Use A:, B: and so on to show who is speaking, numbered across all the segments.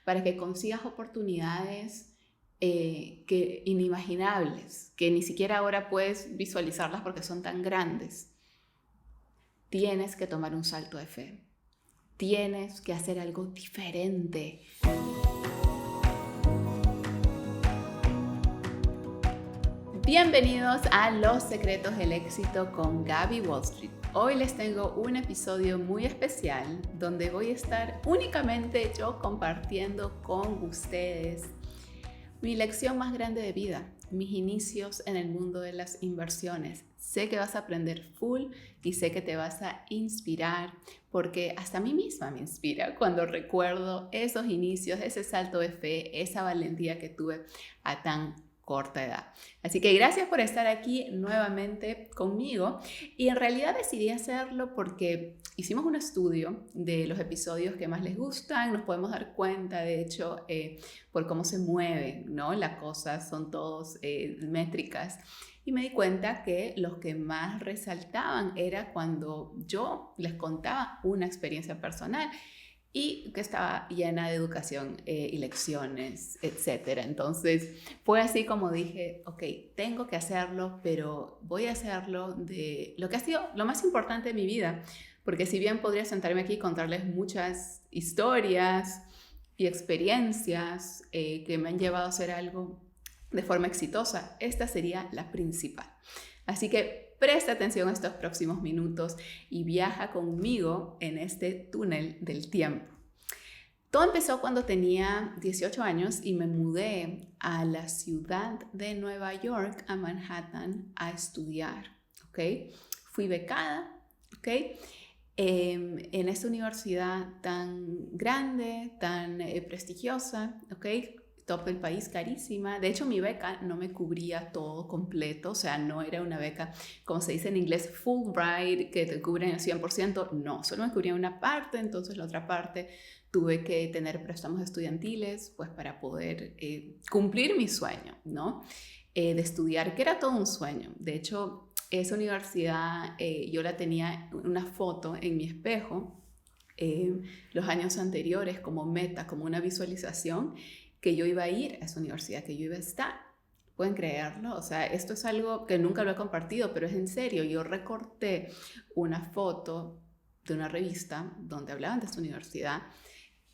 A: para que consigas oportunidades inimaginables, que ni siquiera ahora puedes visualizarlas porque son tan grandes. Tienes que tomar un salto de fe. Tienes que hacer algo diferente. Bienvenidos a Los Secretos del Éxito con Gaby Wall Street. Hoy les tengo un episodio muy especial donde voy a estar únicamente yo compartiendo con ustedes mi lección más grande de vida, mis inicios en el mundo de las inversiones. Sé que vas a aprender full y sé que te vas a inspirar, porque hasta a mí misma me inspira cuando recuerdo esos inicios, ese salto de fe, esa valentía que tuve a tan corta edad. Así que gracias por estar aquí nuevamente conmigo, y en realidad decidí hacerlo porque hicimos un estudio de los episodios que más les gustan. Nos podemos dar cuenta, de hecho, por cómo se mueve, ¿no? Las cosas son todos métricas. Y me di cuenta que los que más resaltaban era cuando yo les contaba una experiencia personal y que estaba llena de educación y lecciones, etc. Entonces fue así como dije, ok, tengo que hacerlo, pero voy a hacerlo de lo que ha sido lo más importante de mi vida, porque si bien podría sentarme aquí y contarles muchas historias y experiencias que me han llevado a hacer algo de forma exitosa, esta sería la principal. Así que presta atención a estos próximos minutos y viaja conmigo en este túnel del tiempo. Todo empezó cuando tenía 18 años y me mudé a la ciudad de Nueva York, a Manhattan, a estudiar, ¿ok? Fui becada, ¿ok? En esta universidad tan grande, tan prestigiosa, ¿ok? Top del país, carísima. De hecho, mi beca no me cubría todo completo, o sea, no era una beca, como se dice en inglés, Fulbright, que te cubren el 100%, no, solo me cubría una parte. Entonces la otra parte tuve que tener préstamos estudiantiles, pues para poder cumplir mi sueño, ¿no? De estudiar, que era todo un sueño. De hecho, esa universidad yo la tenía una foto en mi espejo los años anteriores como meta, como una visualización, que yo iba a ir a esa universidad, que yo iba a estar. ¿Pueden creerlo? O sea, esto es algo que nunca lo he compartido, pero es en serio. Yo recorté una foto de una revista donde hablaban de esta universidad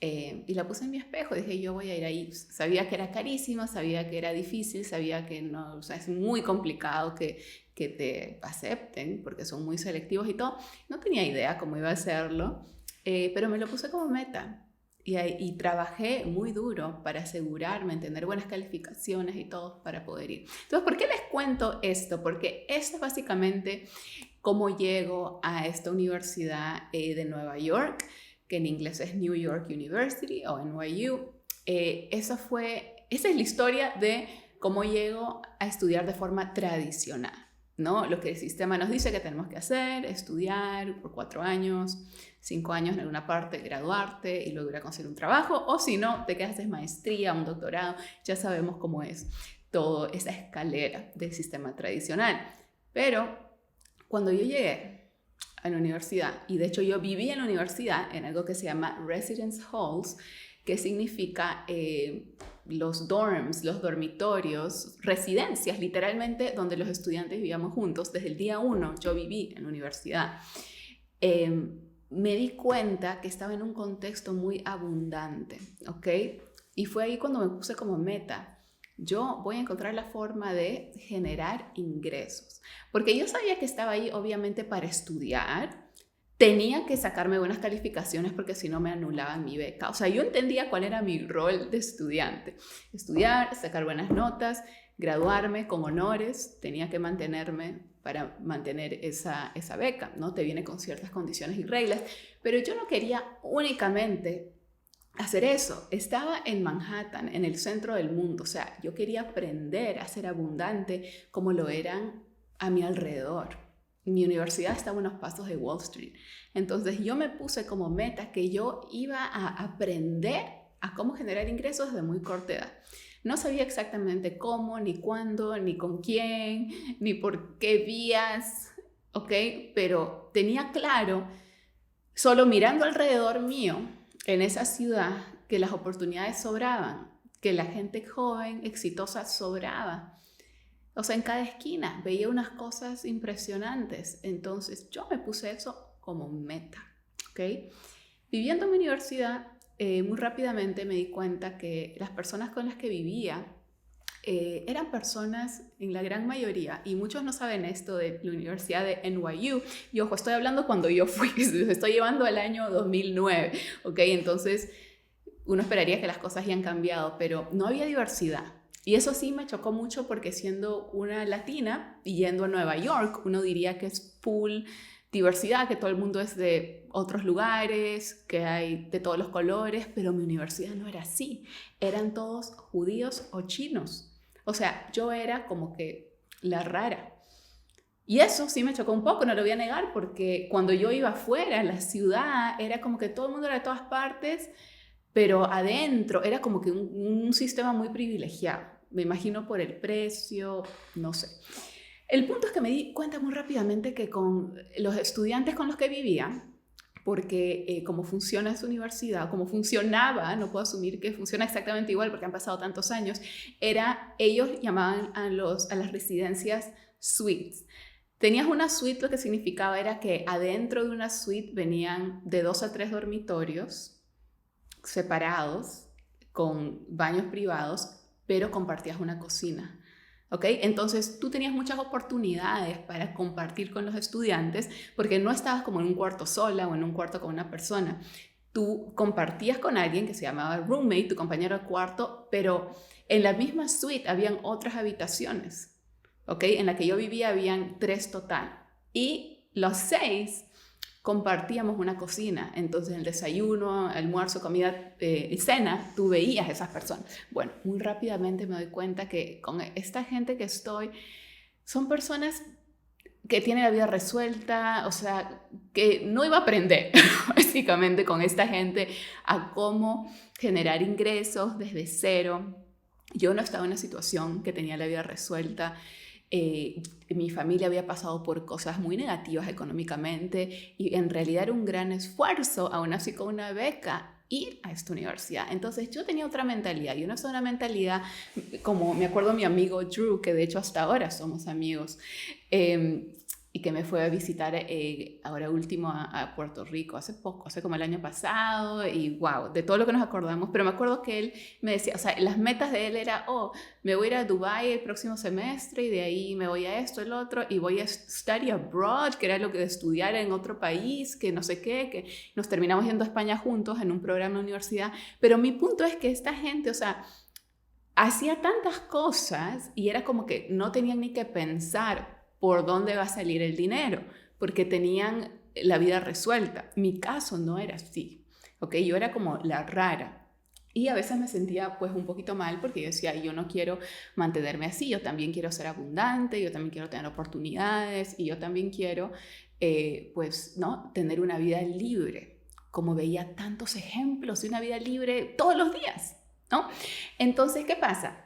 A: y la puse en mi espejo. Dije, yo voy a ir ahí. Sabía que era carísimo, sabía que era difícil, sabía que no, o sea, es muy complicado que te acepten porque son muy selectivos y todo. No tenía idea cómo iba a hacerlo, pero me lo puse como meta. Y trabajé muy duro para asegurarme en tener buenas calificaciones y todo para poder ir. Entonces, ¿por qué les cuento esto? Porque esto es básicamente cómo llego a esta universidad de Nueva York, que en inglés es New York University o NYU. Esa es la historia de cómo llego a estudiar de forma tradicional, ¿no? Lo que el sistema nos dice que tenemos que hacer, estudiar por 4 años, 5 años en alguna parte, graduarte y luego ir a conseguir un trabajo, o si no, te quedas, haces maestría, un doctorado. Ya sabemos cómo es toda esa escalera del sistema tradicional. Pero cuando yo llegué a la universidad, y de hecho yo viví en la universidad en algo que se llama residence halls, que significa los dorms, los dormitorios, residencias, literalmente, donde los estudiantes vivíamos juntos. Desde el día 1 yo viví en la universidad. Me di cuenta que estaba en un contexto muy abundante, ¿ok? Y fue ahí cuando me puse como meta, yo voy a encontrar la forma de generar ingresos. Porque yo sabía que estaba ahí obviamente para estudiar, tenía que sacarme buenas calificaciones porque si no me anulaban mi beca. O sea, yo entendía cuál era mi rol de estudiante. Estudiar, sacar buenas notas, graduarme con honores, tenía que mantenerme para mantener esa beca, ¿no? Te viene con ciertas condiciones y reglas, pero yo no quería únicamente hacer eso. Estaba en Manhattan, en el centro del mundo, o sea, yo quería aprender a ser abundante como lo eran a mi alrededor. Mi universidad estaba a unos pasos de Wall Street. Entonces yo me puse como meta que yo iba a aprender a cómo generar ingresos desde muy corta edad. No sabía exactamente cómo, ni cuándo, ni con quién, ni por qué vías, ¿ok? Pero tenía claro, solo mirando alrededor mío, en esa ciudad, que las oportunidades sobraban, que la gente joven, exitosa, sobraba. O sea, en cada esquina veía unas cosas impresionantes. Entonces yo me puse eso como meta, ¿ok? Viviendo en mi universidad, muy rápidamente me di cuenta que las personas con las que vivía eran personas, en la gran mayoría, y muchos no saben esto de la Universidad de NYU, y ojo, estoy hablando cuando yo fui, estoy llevando al año 2009, ¿ok? Entonces uno esperaría que las cosas hayan cambiado, pero no había diversidad. Y eso sí me chocó mucho porque siendo una latina y yendo a Nueva York, uno diría que es full diversidad, que todo el mundo es de otros lugares, que hay de todos los colores, pero mi universidad no era así. Eran todos judíos o chinos. O sea, yo era como que la rara. Y eso sí me chocó un poco, no lo voy a negar, porque cuando yo iba afuera, en la ciudad, era como que todo el mundo era de todas partes, pero adentro era como que un sistema muy privilegiado. Me imagino por el precio, no sé. El punto es que me di cuenta muy rápidamente que con los estudiantes con los que vivía, porque cómo funciona esa universidad, cómo funcionaba, no puedo asumir que funciona exactamente igual porque han pasado tantos años, ellos llamaban a las residencias suites. Tenías una suite, lo que significaba era que adentro de una suite venían de 2 a 3 dormitorios separados, con baños privados, pero compartías una cocina. ¿Ok? Entonces tú tenías muchas oportunidades para compartir con los estudiantes porque no estabas como en un cuarto sola o en un cuarto con una persona. Tú compartías con alguien que se llamaba roommate, tu compañero de cuarto, pero en la misma suite habían otras habitaciones. ¿Ok? En la que yo vivía habían 3 total. Y los 6 compartíamos una cocina, entonces el desayuno, almuerzo, comida y cena, tú veías a esas personas. Bueno, muy rápidamente me doy cuenta que con esta gente que estoy, son personas que tienen la vida resuelta, o sea, que no iba a aprender básicamente con esta gente a cómo generar ingresos desde cero. Yo no estaba en una situación que tenía la vida resuelta. Mi familia había pasado por cosas muy negativas económicamente y en realidad era un gran esfuerzo, aún así con una beca, ir a esta universidad. Entonces yo tenía otra mentalidad y una mentalidad, como me acuerdo mi amigo Drew, que de hecho hasta ahora somos amigos, y que me fue a visitar ahora último a Puerto Rico hace poco, hace como el año pasado, y wow, de todo lo que nos acordamos, pero me acuerdo que él me decía, o sea, las metas de él era, me voy a ir a Dubái el próximo semestre y de ahí me voy a esto, el otro, y voy a study abroad, que era lo que de estudiar en otro país, que no sé qué, que nos terminamos yendo a España juntos en un programa de universidad, pero mi punto es que esta gente, o sea, hacía tantas cosas y era como que no tenían ni que pensar por dónde va a salir el dinero, porque tenían la vida resuelta. Mi caso no era así, ¿ok? Yo era como la rara. Y a veces me sentía pues un poquito mal porque yo decía, yo no quiero mantenerme así, yo también quiero ser abundante, yo también quiero tener oportunidades y yo también quiero pues, ¿no? Tener una vida libre, como veía tantos ejemplos de una vida libre todos los días, ¿no? Entonces, ¿qué pasa?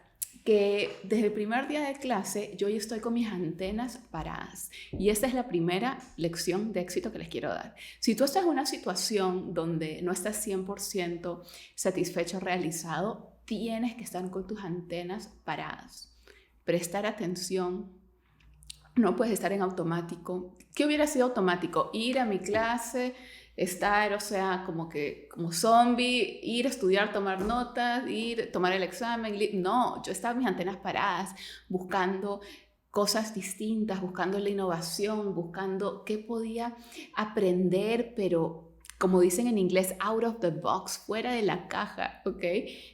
A: Que desde el primer día de clase yo ya estoy con mis antenas paradas y esta es la primera lección de éxito que les quiero dar. Si tú estás en una situación donde no estás 100% satisfecho o realizado, tienes que estar con tus antenas paradas, prestar atención. No puedes estar en automático. ¿Qué hubiera sido automático? Ir a mi clase, estar, o sea, como zombie, ir a estudiar, tomar notas, tomar el examen. No, yo estaba mis antenas paradas, buscando cosas distintas, buscando la innovación, buscando qué podía aprender, pero como dicen en inglés, out of the box, fuera de la caja, ¿ok?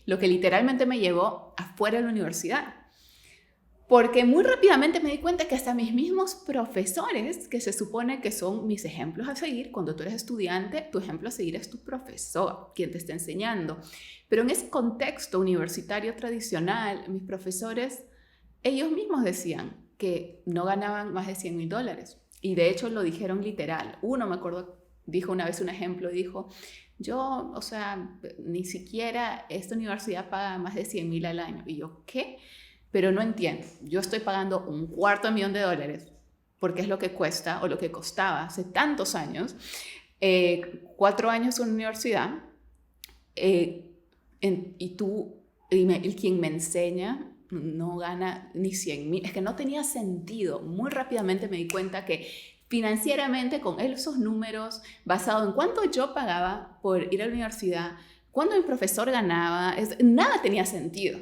A: Lo que literalmente me llevó afuera de la universidad. Porque muy rápidamente me di cuenta que hasta mis mismos profesores, que se supone que son mis ejemplos a seguir, cuando tú eres estudiante, tu ejemplo a seguir es tu profesor, quien te está enseñando. Pero en ese contexto universitario tradicional, mis profesores, ellos mismos decían que no ganaban más de $100,000. Y de hecho lo dijeron literal. Uno, me acuerdo, dijo una vez un ejemplo y dijo, yo, o sea, ni siquiera esta universidad paga más de 100,000 al año. Y yo, ¿qué? Pero no entiendo, yo estoy pagando $250,000 porque es lo que cuesta o lo que costaba hace tantos años, 4 años en una universidad, y quien me enseña no gana ni 100,000. Es que no tenía sentido. Muy rápidamente me di cuenta que financieramente, con esos números, basado en cuánto yo pagaba por ir a la universidad, cuánto mi profesor ganaba, nada tenía sentido.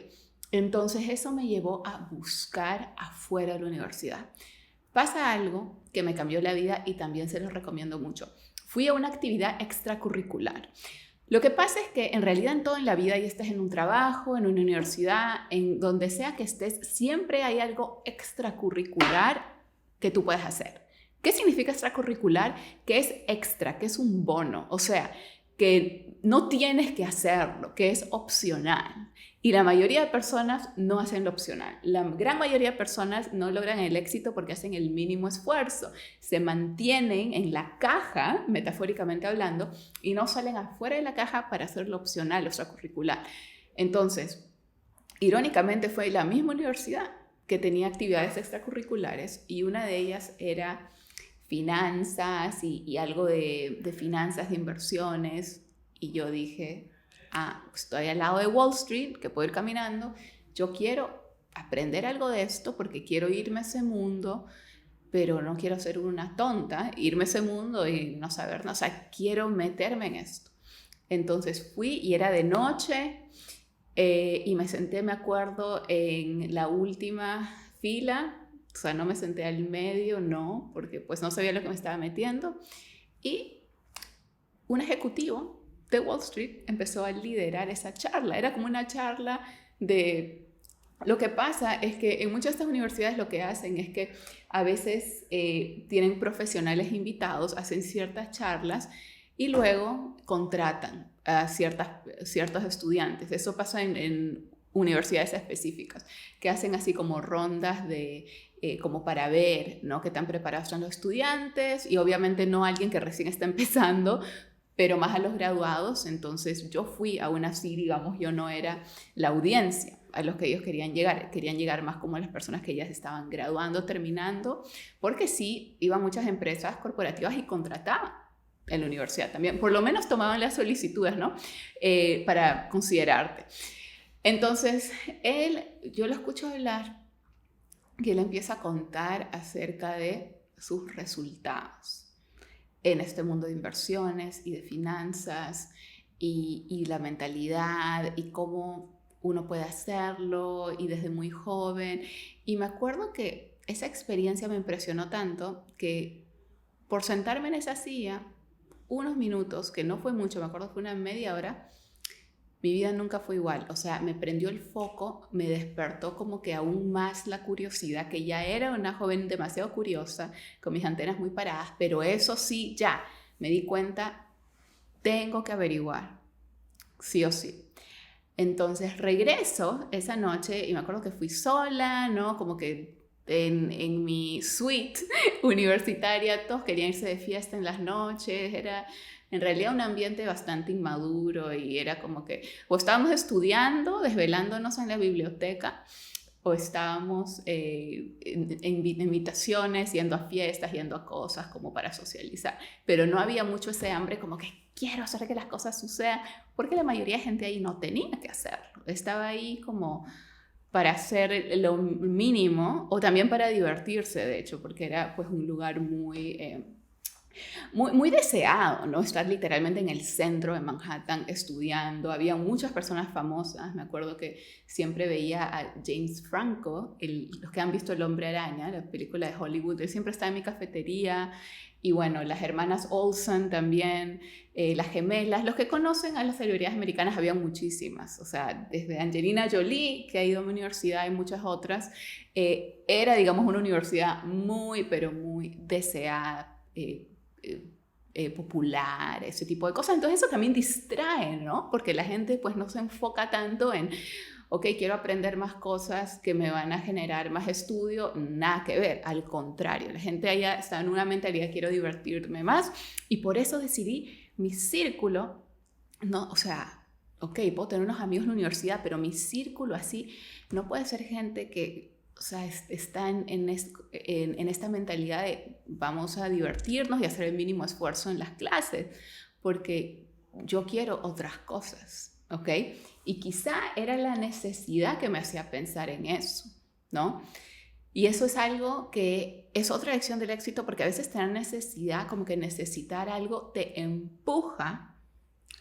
A: Entonces eso me llevó a buscar afuera de la universidad. Pasa algo que me cambió la vida y también se los recomiendo mucho. Fui a una actividad extracurricular. Lo que pasa es que en realidad en todo en la vida, y estés en un trabajo, en una universidad, en donde sea que estés, siempre hay algo extracurricular que tú puedes hacer. ¿Qué significa extracurricular? Que es extra, que es un bono, o sea, que no tienes que hacerlo, que es opcional. Y la mayoría de personas no hacen lo opcional. La gran mayoría de personas no logran el éxito porque hacen el mínimo esfuerzo. Se mantienen en la caja, metafóricamente hablando, y no salen afuera de la caja para hacer lo opcional, lo extracurricular. Entonces, irónicamente fue la misma universidad que tenía actividades extracurriculares y una de ellas era finanzas y algo de finanzas, de inversiones. Y yo dije, estoy al lado de Wall Street, que puedo ir caminando, yo quiero aprender algo de esto porque quiero irme a ese mundo, pero no quiero ser una tonta, irme a ese mundo y no saber nada, o sea, quiero meterme en esto. Entonces fui y era de noche y me senté, me acuerdo, en la última fila, o sea, no me senté al medio, no, porque pues no sabía lo que me estaba metiendo, y un ejecutivo de Wall Street empezó a liderar esa charla. Era como una charla de... Lo que pasa es que en muchas de estas universidades lo que hacen es que a veces tienen profesionales invitados, hacen ciertas charlas y luego contratan a ciertos estudiantes. Eso pasa en universidades específicas, que hacen así como rondas como para ver, ¿no?, qué tan preparados son los estudiantes, y obviamente no alguien que recién está empezando, pero más a los graduados. Entonces yo fui aún así, digamos, yo no era la audiencia a los que ellos querían llegar más como a las personas que ya se estaban graduando, terminando, porque sí, iban muchas empresas corporativas y contrataban en la universidad también, por lo menos tomaban las solicitudes, ¿no?, para considerarte. Entonces yo lo escucho hablar, que él empieza a contar acerca de sus resultados en este mundo de inversiones y de finanzas y la mentalidad y cómo uno puede hacerlo y desde muy joven. Y me acuerdo que esa experiencia me impresionó tanto que por sentarme en esa silla unos minutos, que no fue mucho, me acuerdo que fue una media hora, mi vida nunca fue igual. O sea, me prendió el foco, me despertó como que aún más la curiosidad, que ya era una joven demasiado curiosa, con mis antenas muy paradas, pero eso sí, ya me di cuenta, tengo que averiguar, sí o sí. Entonces regreso esa noche y me acuerdo que fui sola, ¿no? Como que en mi suite universitaria todos querían irse de fiesta en las noches, era en realidad un ambiente bastante inmaduro y era como que o estábamos estudiando, desvelándonos en la biblioteca, o estábamos en invitaciones, yendo a fiestas, yendo a cosas como para socializar, pero no había mucho ese hambre como que quiero hacer que las cosas sucedan, porque la mayoría de gente ahí no tenía que hacerlo, estaba ahí como para hacer lo mínimo o también para divertirse, de hecho, porque era pues un lugar muy deseado, ¿no? Estar literalmente en el centro de Manhattan estudiando. Había muchas personas famosas. Me acuerdo que siempre veía a James Franco, los que han visto El Hombre Araña, la película de Hollywood. Él siempre estaba en mi cafetería. Y bueno, las hermanas Olsen también, las gemelas. Los que conocen a las celebridades americanas, había muchísimas. O sea, desde Angelina Jolie, que ha ido a mi universidad, y muchas otras. Era, digamos, una universidad muy, pero muy deseada, popular, ese tipo de cosas. Entonces eso también distrae, ¿no? Porque la gente pues no se enfoca tanto en, ok, quiero aprender más cosas que me van a generar más estudio, nada que ver, al contrario, la gente allá está en una mentalidad, quiero divertirme más, y por eso decidí mi círculo, no, o sea, ok, puedo tener unos amigos en la universidad, pero mi círculo así no puede ser gente que, o sea, está en esta mentalidad de vamos a divertirnos y hacer el mínimo esfuerzo en las clases, porque yo quiero otras cosas, ¿ok? Y quizá era la necesidad que me hacía pensar en eso, ¿no? Y eso es algo que es otra lección del éxito, porque a veces tener necesidad, como que necesitar algo, te empuja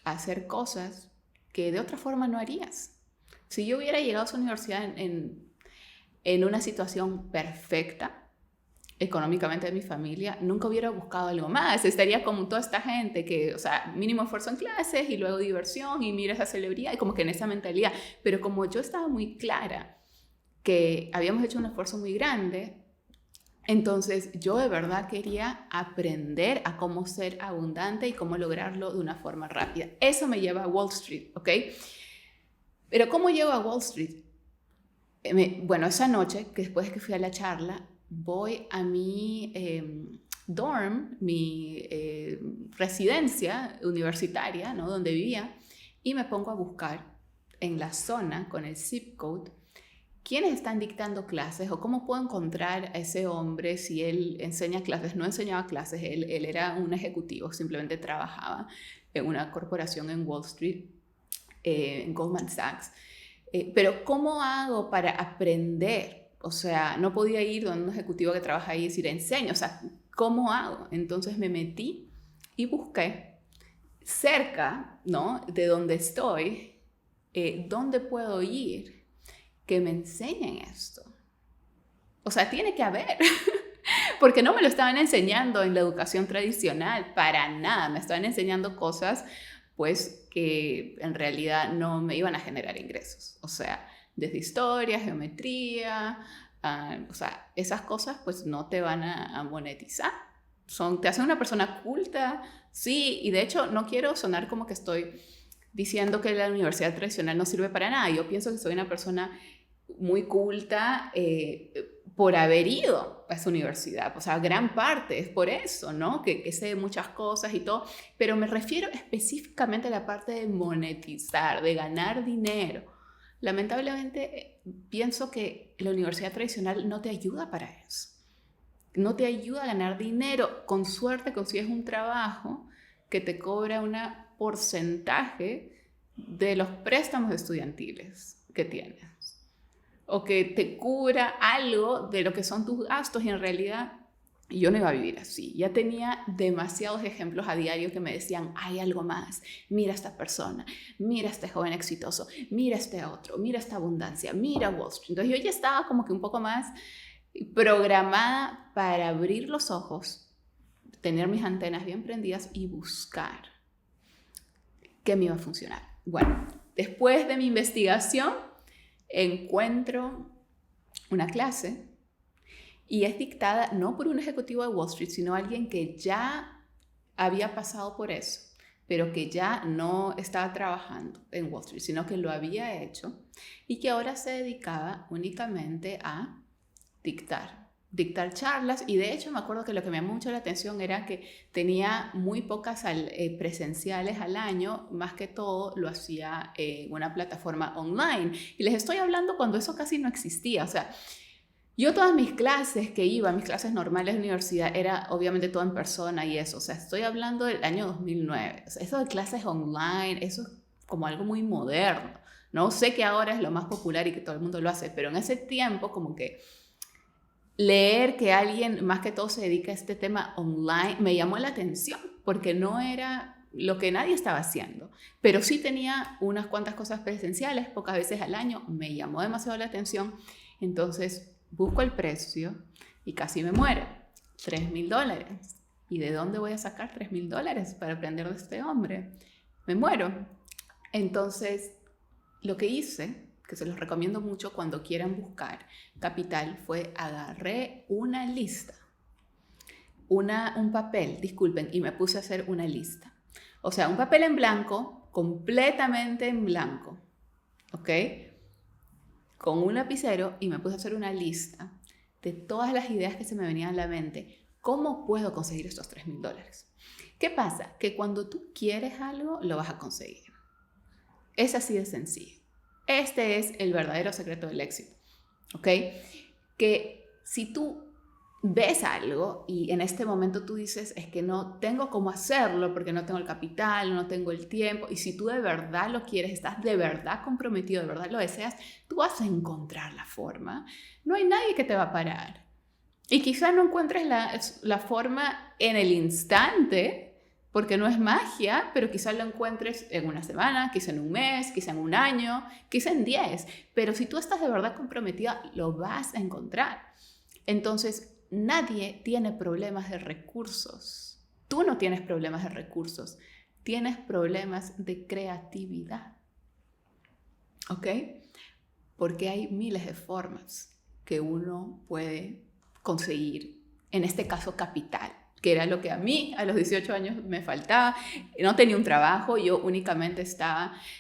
A: a hacer cosas que de otra forma no harías. Si yo hubiera llegado a esa universidad en una situación perfecta, económicamente de mi familia, nunca hubiera buscado algo más. Estaría como toda esta gente que, o sea, mínimo esfuerzo en clases y luego diversión y mira esa celebridad y como que en esa mentalidad. Pero como yo estaba muy clara que habíamos hecho un esfuerzo muy grande, entonces yo de verdad quería aprender a cómo ser abundante y cómo lograrlo de una forma rápida. Eso me lleva a Wall Street, ¿ok? Pero ¿cómo llego a Wall Street? Bueno, esa noche, que después de que fui a la charla, voy a mi dorm, mi residencia universitaria, ¿no? Donde vivía, y me pongo a buscar en la zona con el zip code quiénes están dictando clases o cómo puedo encontrar a ese hombre si él enseña clases. No enseñaba clases, él era un ejecutivo, simplemente trabajaba en una corporación en Wall Street, en Goldman Sachs. Pero ¿cómo hago para aprender? O sea, no podía ir donde un ejecutivo que trabaja ahí y decir, enseño. O sea, ¿cómo hago? Entonces me metí y busqué cerca, ¿no?, de donde estoy, ¿dónde puedo ir que me enseñen esto? O sea, tiene que haber. Porque no me lo estaban enseñando en la educación tradicional, para nada. Me estaban enseñando cosas, pues, que en realidad no me iban a generar ingresos. O sea, desde historia, geometría, o sea, esas cosas pues no te van a monetizar. Te hacen una persona culta, sí, y de hecho no quiero sonar como que estoy diciendo que la universidad tradicional no sirve para nada. Yo pienso que soy una persona muy culta por haber ido a esa universidad. O sea, gran parte es por eso, ¿no? Que sé muchas cosas y todo, pero me refiero específicamente a la parte de monetizar, de ganar dinero. Lamentablemente, pienso que la universidad tradicional no te ayuda para eso. No te ayuda a ganar dinero. Con suerte consigues un trabajo que te cobra un porcentaje de los préstamos estudiantiles que tienes, o que te cubra algo de lo que son tus gastos, y en realidad yo no iba a vivir así. Ya tenía demasiados ejemplos a diario que me decían, hay algo más, mira a esta persona, mira a este joven exitoso, mira a este otro, mira esta abundancia, mira Wall Street. Entonces yo ya estaba como que un poco más programada para abrir los ojos, tener mis antenas bien prendidas y buscar qué me iba a funcionar. Bueno, después de mi investigación, encuentro una clase y es dictada no por un ejecutivo de Wall Street, sino alguien que ya había pasado por eso, pero que ya no estaba trabajando en Wall Street, sino que lo había hecho y que ahora se dedicaba únicamente a dictar charlas. Y de hecho me acuerdo que lo que me llamó mucho la atención era que tenía muy pocas presenciales al año, más que todo lo hacía en una plataforma online. Y les estoy hablando cuando eso casi no existía. O sea, yo todas mis clases que iba, mis clases normales de universidad, era obviamente todo en persona y eso. O sea, estoy hablando del año 2009. O sea, eso de clases online, eso es como algo muy moderno. No sé que ahora es lo más popular y que todo el mundo lo hace, pero en ese tiempo como que leer que alguien más que todo se dedica a este tema online me llamó la atención, porque no era lo que nadie estaba haciendo, pero sí tenía unas cuantas cosas presenciales, pocas veces al año. Me llamó demasiado la atención. Entonces busco el precio y casi me muero. $3,000. ¿Y de dónde voy a sacar $3,000 para aprender de este hombre? Me muero. Entonces lo que hice, que se los recomiendo mucho cuando quieran buscar capital, fue agarré una lista, un papel, disculpen, y me puse a hacer una lista. O sea, un papel en blanco, completamente en blanco, ¿ok? Con un lapicero, y me puse a hacer una lista de todas las ideas que se me venían a la mente. ¿Cómo puedo conseguir estos $3,000? ¿Qué pasa? Que cuando tú quieres algo, lo vas a conseguir. Es así de sencillo. Este es el verdadero secreto del éxito, ¿ok? Que si tú ves algo y en este momento tú dices, es que no tengo cómo hacerlo porque no tengo el capital, no tengo el tiempo, y si tú de verdad lo quieres, estás de verdad comprometido, de verdad lo deseas, tú vas a encontrar la forma. No hay nadie que te va a parar. Y quizás no encuentres la forma en el instante, porque no es magia, pero quizás lo encuentres en una semana, quizás en un mes, quizás en un año, quizás en 10. Pero si tú estás de verdad comprometida, lo vas a encontrar. Entonces, nadie tiene problemas de recursos. Tú no tienes problemas de recursos, tienes problemas de creatividad. ¿Ok? Porque hay miles de formas que uno puede conseguir, en este caso capital, que era lo que a mí a los 18 años me faltaba. No tenía un trabajo, yo únicamente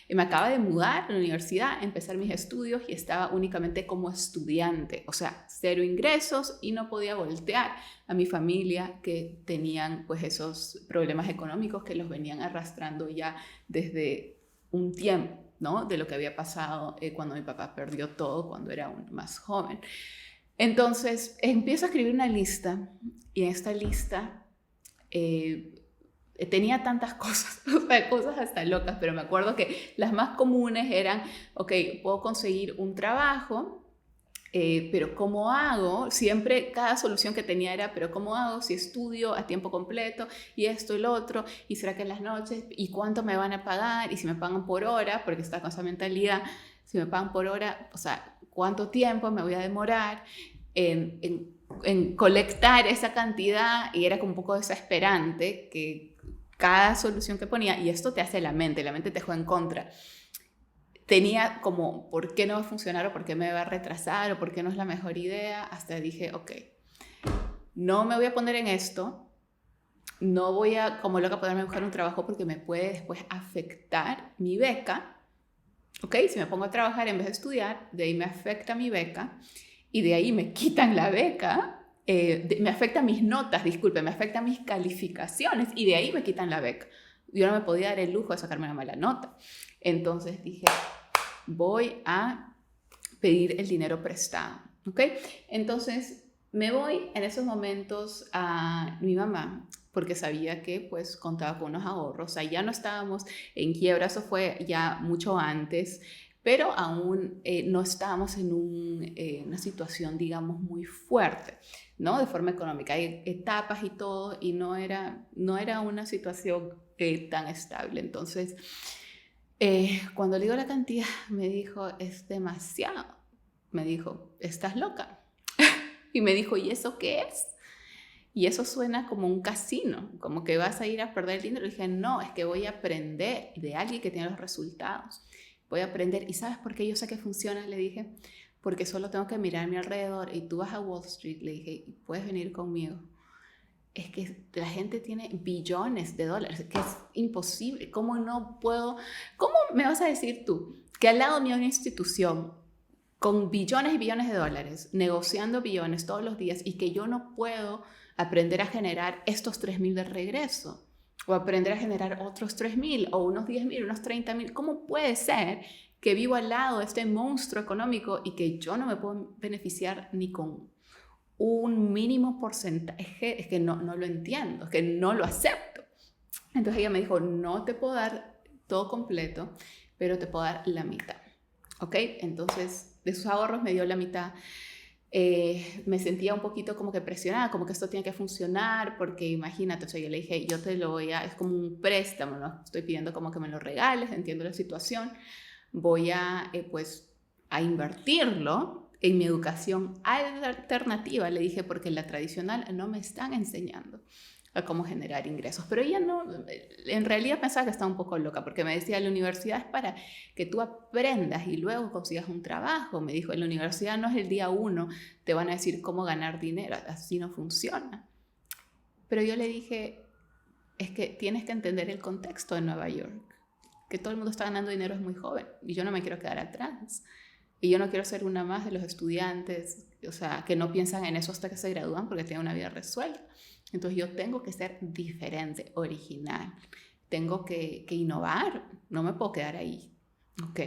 A: me acaba de mudar a la universidad, empezar mis estudios y estaba únicamente como estudiante, o sea, cero ingresos y no podía voltear a mi familia que tenían pues esos problemas económicos que los venían arrastrando ya desde un tiempo, ¿no? De lo que había pasado cuando mi papá perdió todo cuando era aún más joven. Entonces empiezo a escribir una lista y en esta lista tenía tantas cosas, o sea, cosas hasta locas, pero me acuerdo que las más comunes eran, ok, puedo conseguir un trabajo, pero ¿cómo hago? Siempre cada solución que tenía era, pero ¿cómo hago si estudio a tiempo completo y esto y lo otro? ¿Y será que en las noches? ¿Y cuánto me van a pagar? Y si me pagan por hora, porque está con esa mentalidad, si me pagan por hora, o sea, ¿cuánto tiempo me voy a demorar en colectar esa cantidad? Y era como un poco desesperante que cada solución que ponía, y esto te hace la mente te juega en contra. Tenía como, ¿por qué no va a funcionar? ¿O por qué me va a retrasar? ¿O por qué no es la mejor idea? Hasta dije, ok, no me voy a poner en esto, no voy a, como loca, poderme buscar un trabajo porque me puede después afectar mi beca. Ok, si me pongo a trabajar en vez de estudiar, de ahí me afecta mi beca y de ahí me quitan la beca, me afecta mis notas, disculpe, me afecta mis calificaciones y de ahí me quitan la beca. Yo no me podía dar el lujo de sacarme una mala nota. Entonces dije, voy a pedir el dinero prestado, ¿ok? Entonces me voy en esos momentos a mi mamá porque sabía que pues contaba con unos ahorros, o sea, ya no estábamos en quiebra, eso fue ya mucho antes, pero aún no estábamos en una situación, digamos, muy fuerte, ¿no? De forma económica, hay etapas y todo, y no era una situación tan estable. Entonces, cuando le digo la cantidad, me dijo, es demasiado. Me dijo, ¿estás loca? Y me dijo, ¿y eso qué es? Y eso suena como un casino, como que vas a ir a perder el dinero. Y dije, no, es que voy a aprender de alguien que tiene los resultados. Voy a aprender. ¿Y sabes por qué yo sé que funciona? Le dije, porque solo tengo que mirar a mi alrededor. Y tú vas a Wall Street, le dije, y puedes venir conmigo. Es que la gente tiene billones de dólares, que es imposible. ¿Cómo no puedo? ¿Cómo me vas a decir tú que al lado mío hay una institución con billones y billones de dólares, negociando billones todos los días, y que yo no puedo aprender a generar estos 3.000 de regreso? O aprender a generar otros 3.000, o unos 10.000, unos 30.000. ¿Cómo puede ser que vivo al lado de este monstruo económico y que yo no me puedo beneficiar ni con un mínimo porcentaje? Es que no lo entiendo, es que no lo acepto. Entonces ella me dijo, no te puedo dar todo completo, pero te puedo dar la mitad. ¿Ok? Entonces de sus ahorros me dio la mitad. Me sentía un poquito como que presionada, como que esto tiene que funcionar, porque imagínate, o sea, yo le dije, yo te lo voy a, es como un préstamo, ¿no? Estoy pidiendo como que me lo regales, entiendo la situación, voy a, pues, a invertirlo en mi educación alternativa, le dije, porque en la tradicional no me están enseñando a cómo generar ingresos. Pero ella no, en realidad pensaba que estaba un poco loca, porque me decía, la universidad es para que tú aprendas y luego consigas un trabajo. Me dijo, en la universidad no es el día 1, te van a decir cómo ganar dinero, así no funciona. Pero yo le dije, es que tienes que entender el contexto de Nueva York, que todo el mundo está ganando dinero, es muy joven, y yo no me quiero quedar atrás. Y yo no quiero ser una más de los estudiantes, o sea, que no piensan en eso hasta que se gradúan porque tienen una vida resuelta. Entonces yo tengo que ser diferente, original. Tengo que innovar, no me puedo quedar ahí. Ok,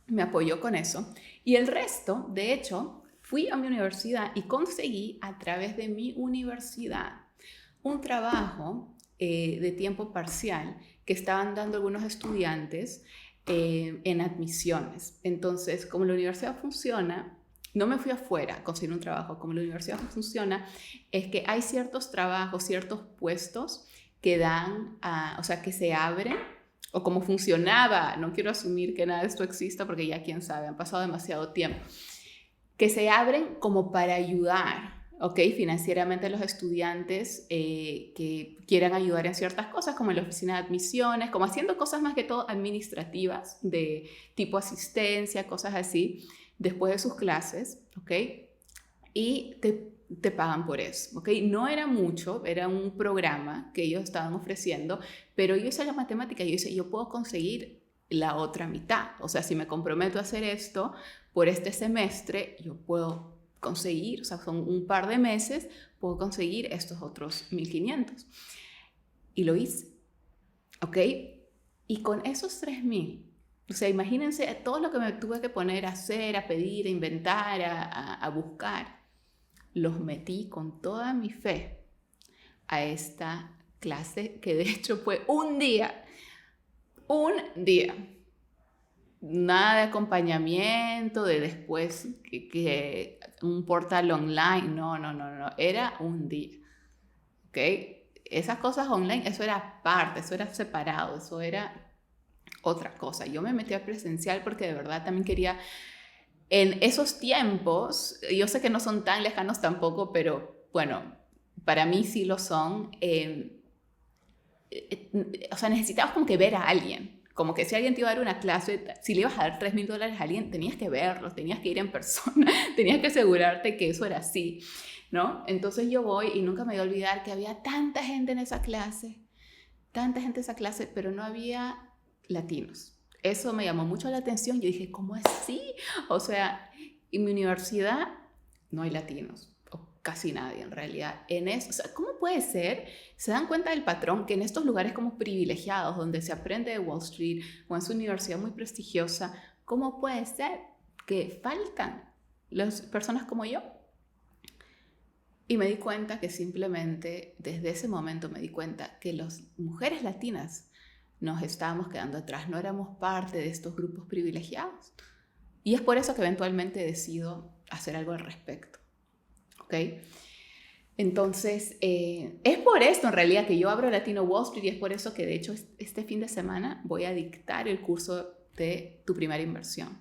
A: me apoyó con eso. Y el resto, de hecho, fui a mi universidad y conseguí a través de mi universidad un trabajo de tiempo parcial que estaban dando algunos estudiantes en admisiones. Entonces, como la universidad funciona, no me fui afuera a conseguir un trabajo. Como la universidad funciona, es que hay ciertos trabajos, ciertos puestos que dan, o sea, que se abren, o como funcionaba, no quiero asumir que nada de esto exista porque ya quién sabe, han pasado demasiado tiempo, que se abren como para ayudar, ¿ok? Financieramente a los estudiantes que quieran ayudar en ciertas cosas, como en la oficina de admisiones, como haciendo cosas más que todo administrativas, de tipo asistencia, cosas así, después de sus clases, ¿ok? Y te pagan por eso, ¿ok? No era mucho, era un programa que ellos estaban ofreciendo, pero yo hice la matemática y yo dije, yo puedo conseguir la otra mitad. O sea, si me comprometo a hacer esto por este semestre, yo puedo conseguir, o sea, son un par de meses, puedo conseguir estos otros 1.500. Y lo hice, ¿ok? Y con esos 3.000, o sea, imagínense todo lo que me tuve que poner a hacer, a pedir, a inventar, a buscar. Los metí con toda mi fe a esta clase, que de hecho fue un día, nada de acompañamiento, de después que un portal online, no, era un día, ¿ok? Esas cosas online, eso era aparte, eso era separado, eso era otra cosa. Yo me metí a presencial porque de verdad también quería. En esos tiempos, yo sé que no son tan lejanos tampoco, pero bueno, para mí sí lo son. O sea, necesitabas como que ver a alguien. Como que si alguien te iba a dar una clase, si le ibas a dar $3.000 a alguien, tenías que verlo, tenías que ir en persona, tenías que asegurarte que eso era así, ¿no? Entonces yo voy y nunca me voy a olvidar que había tanta gente en esa clase, pero no había latinos. Eso me llamó mucho la atención. Yo dije, ¿cómo así? O sea, en mi universidad no hay latinos, o casi nadie en realidad. En eso, o sea, ¿cómo puede ser? Se dan cuenta del patrón que en estos lugares como privilegiados, donde se aprende de Wall Street o en su universidad muy prestigiosa, ¿cómo puede ser que faltan las personas como yo? Y me di cuenta que simplemente, desde ese momento me di cuenta que las mujeres latinas nos estábamos quedando atrás, no éramos parte de estos grupos privilegiados. Y es por eso que eventualmente decido hacer algo al respecto, ¿ok? Entonces, es por esto en realidad que yo abro Latino Wall Street y es por eso que de hecho este fin de semana voy a dictar el curso de tu primera inversión.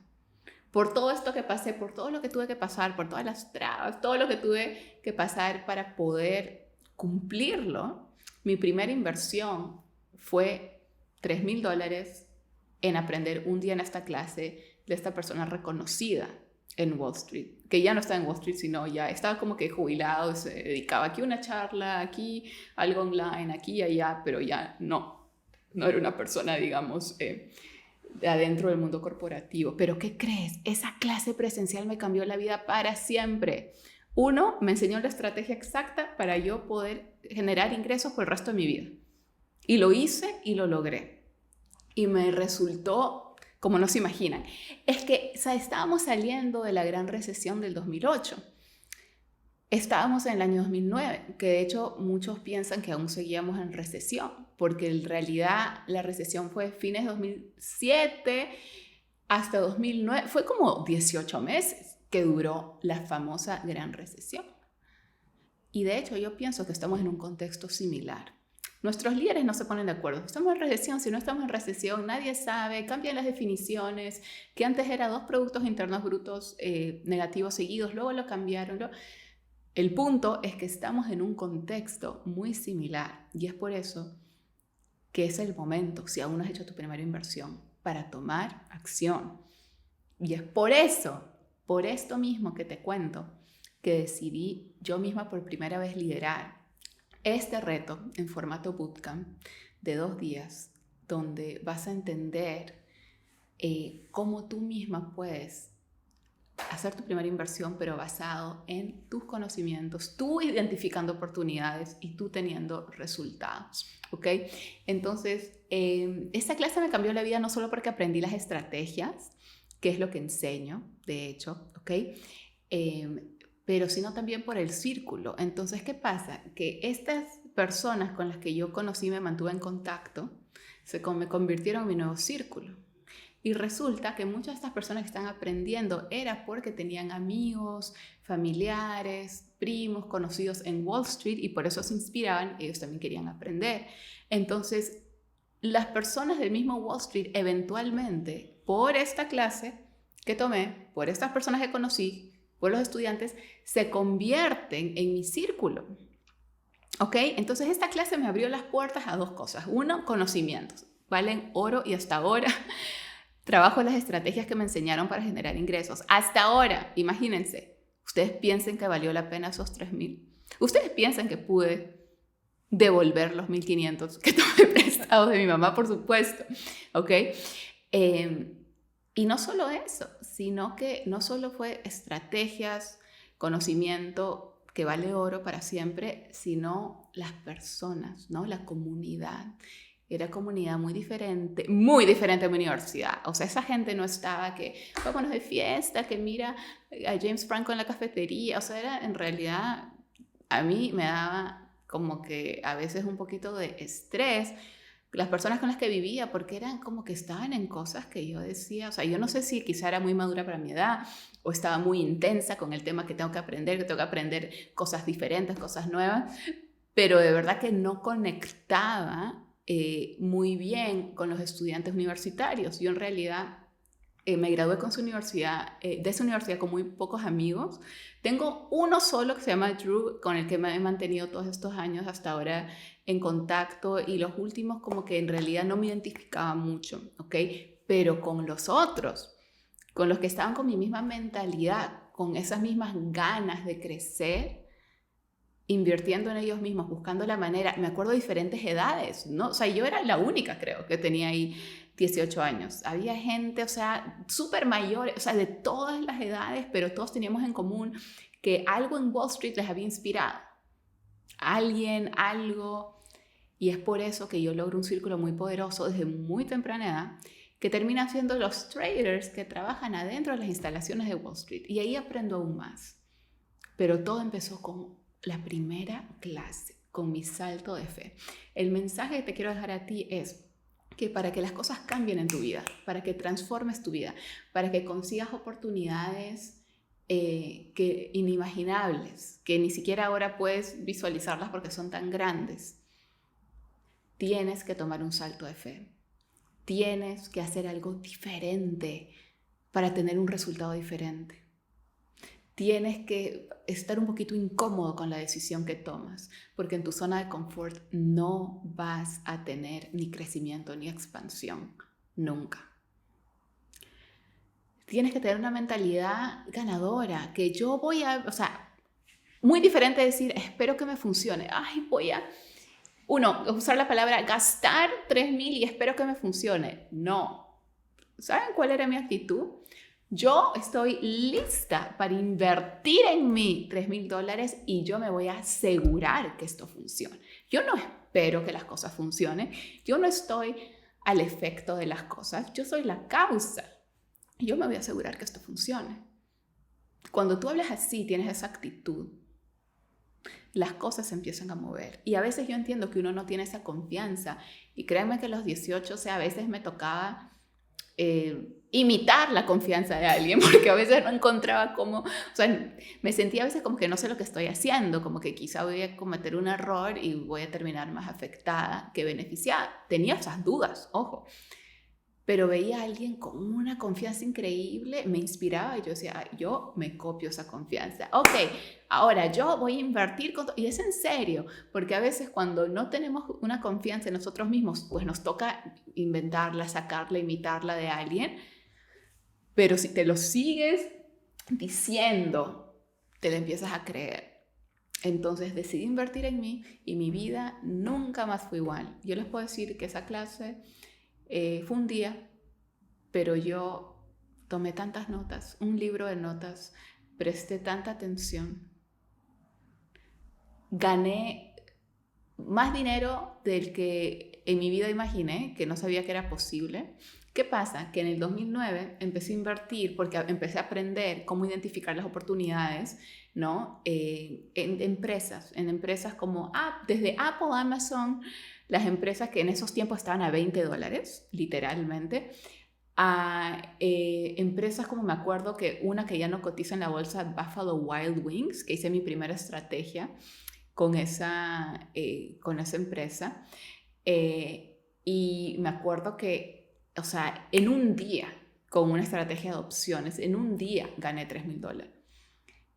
A: Por todo esto que pasé, por todo lo que tuve que pasar, por todas las trabas, todo lo que tuve que pasar para poder cumplirlo, mi primera inversión fue $3.000 en aprender un día en esta clase de esta persona reconocida en Wall Street, que ya no está en Wall Street, sino ya estaba como que jubilado, se dedicaba aquí a una charla, aquí algo online, aquí y allá, pero ya no era una persona, digamos, de adentro del mundo corporativo. Pero ¿qué crees? Esa clase presencial me cambió la vida para siempre. Uno, me enseñó la estrategia exacta para yo poder generar ingresos por el resto de mi vida. Y lo hice y lo logré. Y me resultó, como no se imaginan, es que, o sea, estábamos saliendo de la gran recesión del 2008. Estábamos en el año 2009, que de hecho muchos piensan que aún seguíamos en recesión, porque en realidad la recesión fue fines de 2007 hasta 2009, fue como 18 meses que duró la famosa gran recesión. Y de hecho yo pienso que estamos en un contexto similar. Nuestros líderes no se ponen de acuerdo. Estamos en recesión, si no estamos en recesión, nadie sabe, cambian las definiciones, que antes era 2 productos internos brutos negativos seguidos, luego lo cambiaron. El punto es que estamos en un contexto muy similar y es por eso que es el momento, si aún no has hecho tu primera inversión, para tomar acción. Y es por esto mismo que te cuento, que decidí yo misma por primera vez liderar este reto en formato bootcamp de 2 días, donde vas a entender cómo tú misma puedes hacer tu primera inversión, pero basado en tus conocimientos, tú identificando oportunidades y tú teniendo resultados, ¿ok? Entonces, esta clase me cambió la vida no solo porque aprendí las estrategias, que es lo que enseño, de hecho, ¿ok? pero sino también por el círculo. Entonces, ¿qué pasa? Que estas personas con las que yo conocí, me mantuve en contacto, me convirtieron en mi nuevo círculo. Y resulta que muchas de estas personas que están aprendiendo era porque tenían amigos, familiares, primos, conocidos en Wall Street y por eso se inspiraban, ellos también querían aprender. Entonces, las personas del mismo Wall Street eventualmente, por esta clase que tomé, por estas personas que conocí, por los estudiantes, se convierten en mi círculo. ¿Ok? Entonces esta clase me abrió las puertas a dos cosas. Uno, conocimientos. Valen oro y hasta ahora trabajo las estrategias que me enseñaron para generar ingresos. Hasta ahora, imagínense, ustedes piensen que valió la pena esos 3,000. Ustedes piensan que pude devolver los 1,500 que tomé prestados de mi mamá, por supuesto. ¿Ok? Y no solo eso, sino que no solo fue estrategias, conocimiento que vale oro para siempre, sino las personas, ¿no? La comunidad. Era comunidad muy diferente a mi universidad. O sea, esa gente no estaba que vámonos de fiesta, que mira a James Franco en la cafetería. O sea, era en realidad, a mí me daba como que a veces un poquito de estrés las personas con las que vivía, porque eran como que estaban en cosas que yo decía, o sea, yo no sé si quizá era muy madura para mi edad o estaba muy intensa con el tema que tengo que aprender cosas diferentes, cosas nuevas, pero de verdad que no conectaba muy bien con los estudiantes universitarios. Yo en realidad me gradué con de esa universidad con muy pocos amigos. Tengo uno solo que se llama Drew, con el que me he mantenido todos estos años hasta ahora en contacto, y los últimos como que en realidad no me identificaba mucho, ¿ok? Pero con los otros, con los que estaban con mi misma mentalidad, con esas mismas ganas de crecer, invirtiendo en ellos mismos, buscando la manera, me acuerdo de diferentes edades, ¿no? O sea, yo era la única, creo, que tenía ahí 18 años. Había gente, o sea, súper mayores, o sea, de todas las edades, pero todos teníamos en común que algo en Wall Street les había inspirado. Alguien, algo. Y es por eso que yo logro un círculo muy poderoso desde muy temprana edad, que termina siendo los traders que trabajan adentro de las instalaciones de Wall Street. Y ahí aprendo aún más. Pero todo empezó con la primera clase, con mi salto de fe. El mensaje que te quiero dejar a ti es que para que las cosas cambien en tu vida, para que transformes tu vida, para que consigas oportunidades inimaginables, que ni siquiera ahora puedes visualizarlas porque son tan grandes, tienes que tomar un salto de fe. Tienes que hacer algo diferente para tener un resultado diferente. Tienes que estar un poquito incómodo con la decisión que tomas, porque en tu zona de confort no vas a tener ni crecimiento ni expansión, nunca. Tienes que tener una mentalidad ganadora, que yo voy a, o sea, muy diferente de decir, espero que me funcione. Ay, usar la palabra gastar 3,000 y espero que me funcione. No. ¿Saben cuál era mi actitud? Yo estoy lista para invertir en mí $3,000 y yo me voy a asegurar que esto funcione. Yo no espero que las cosas funcionen. Yo no estoy al efecto de las cosas. Yo soy la causa. Yo me voy a asegurar que esto funcione. Cuando tú hablas así, tienes esa actitud, las cosas se empiezan a mover. Y a veces yo entiendo que uno no tiene esa confianza. Y créanme que a los 18, o sea, a veces me tocaba imitar la confianza de alguien, porque a veces no encontraba cómo, o sea, me sentía a veces como que no sé lo que estoy haciendo, como que quizá voy a cometer un error y voy a terminar más afectada que beneficiada. Tenía esas dudas, ojo, pero veía a alguien con una confianza increíble, me inspiraba y yo decía, yo me copio esa confianza. Ok, ahora yo voy a invertir y es en serio, porque a veces cuando no tenemos una confianza en nosotros mismos, pues nos toca inventarla, sacarla, imitarla de alguien, pero si te lo sigues diciendo, te la empiezas a creer. Entonces decidí invertir en mí y mi vida nunca más fue igual. Yo les puedo decir que esa clase fue un día, pero yo tomé tantas notas, un libro de notas, presté tanta atención, gané más dinero del que en mi vida imaginé, que no sabía que era posible. ¿Qué pasa? Que en el 2009 empecé a invertir porque empecé a aprender cómo identificar las oportunidades, ¿no? En empresas como desde Apple, Amazon, las empresas que en esos tiempos estaban a $20, literalmente, a empresas como me acuerdo que una que ya no cotiza en la bolsa, Buffalo Wild Wings, que hice mi primera estrategia con esa empresa. Y me acuerdo que, o sea, en un día, con una estrategia de opciones, en un día gané $3,000.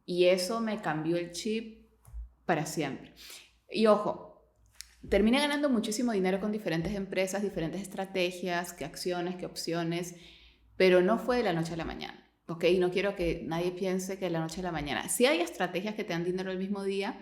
A: Y eso me cambió el chip para siempre. Y ojo, terminé ganando muchísimo dinero con diferentes empresas, diferentes estrategias, qué acciones, qué opciones, pero no fue de la noche a la mañana, ¿ok? Y no quiero que nadie piense que de la noche a la mañana. Sí hay estrategias que te dan dinero el mismo día,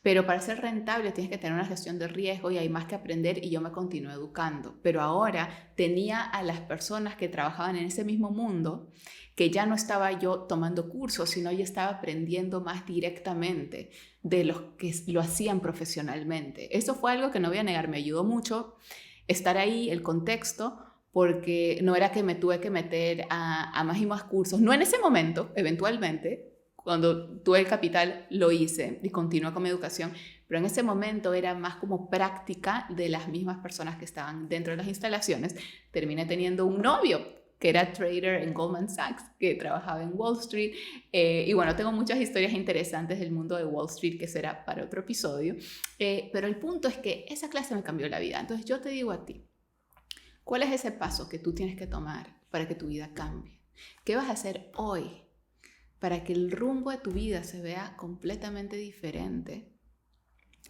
A: pero para ser rentable tienes que tener una gestión de riesgo y hay más que aprender y yo me continúo educando. Pero ahora tenía a las personas que trabajaban en ese mismo mundo, que ya no estaba yo tomando cursos, sino yo estaba aprendiendo más directamente de los que lo hacían profesionalmente. Eso fue algo que no voy a negar, me ayudó mucho estar ahí, el contexto, porque no era que me tuve que meter a más y más cursos. No en ese momento, eventualmente, cuando tuve el capital lo hice y continué con mi educación, pero en ese momento era más como práctica de las mismas personas que estaban dentro de las instalaciones. Terminé teniendo un novio que era trader en Goldman Sachs, que trabajaba en Wall Street, y bueno, tengo muchas historias interesantes del mundo de Wall Street que será para otro episodio, pero el punto es que esa clase me cambió la vida. Entonces yo te digo a ti, ¿cuál es ese paso que tú tienes que tomar para que tu vida cambie? ¿Qué vas a hacer hoy para que el rumbo de tu vida se vea completamente diferente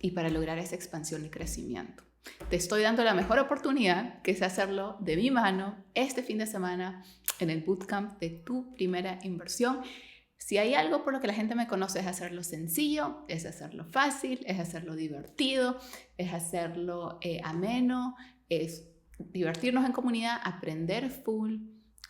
A: y para lograr esa expansión y crecimiento? Te estoy dando la mejor oportunidad, que es hacerlo de mi mano este fin de semana en el bootcamp de tu primera inversión. Si hay algo por lo que la gente me conoce, es hacerlo sencillo, es hacerlo fácil, es hacerlo divertido, es hacerlo ameno, es divertirnos en comunidad, aprender full.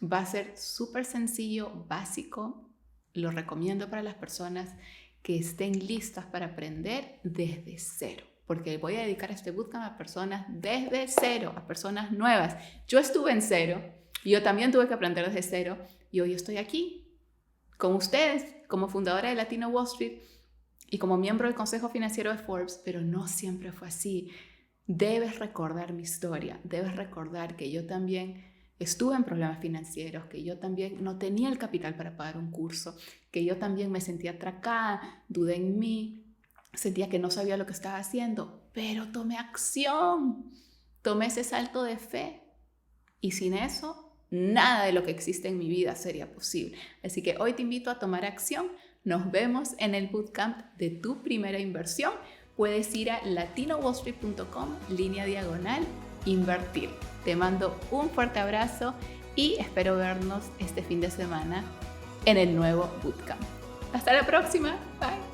A: Va a ser súper sencillo, básico. Lo recomiendo para las personas que estén listas para aprender desde cero, porque voy a dedicar este bootcamp a personas desde cero, a personas nuevas. Yo estuve en cero, yo también tuve que aprender desde cero y hoy estoy aquí con ustedes como fundadora de Latino Wall Street y como miembro del Consejo Financiero de Forbes, pero no siempre fue así. Debes recordar mi historia, debes recordar que yo también estuve en problemas financieros, que yo también no tenía el capital para pagar un curso, que yo también me sentía atracada, dudé en mí, sentía que no sabía lo que estaba haciendo, pero tomé acción, tomé ese salto de fe y sin eso, nada de lo que existe en mi vida sería posible. Así que hoy te invito a tomar acción. Nos vemos en el bootcamp de tu primera inversión. Puedes ir a latinowallstreet.com/invertir. Te mando un fuerte abrazo y espero vernos este fin de semana en el nuevo bootcamp. Hasta la próxima. Bye.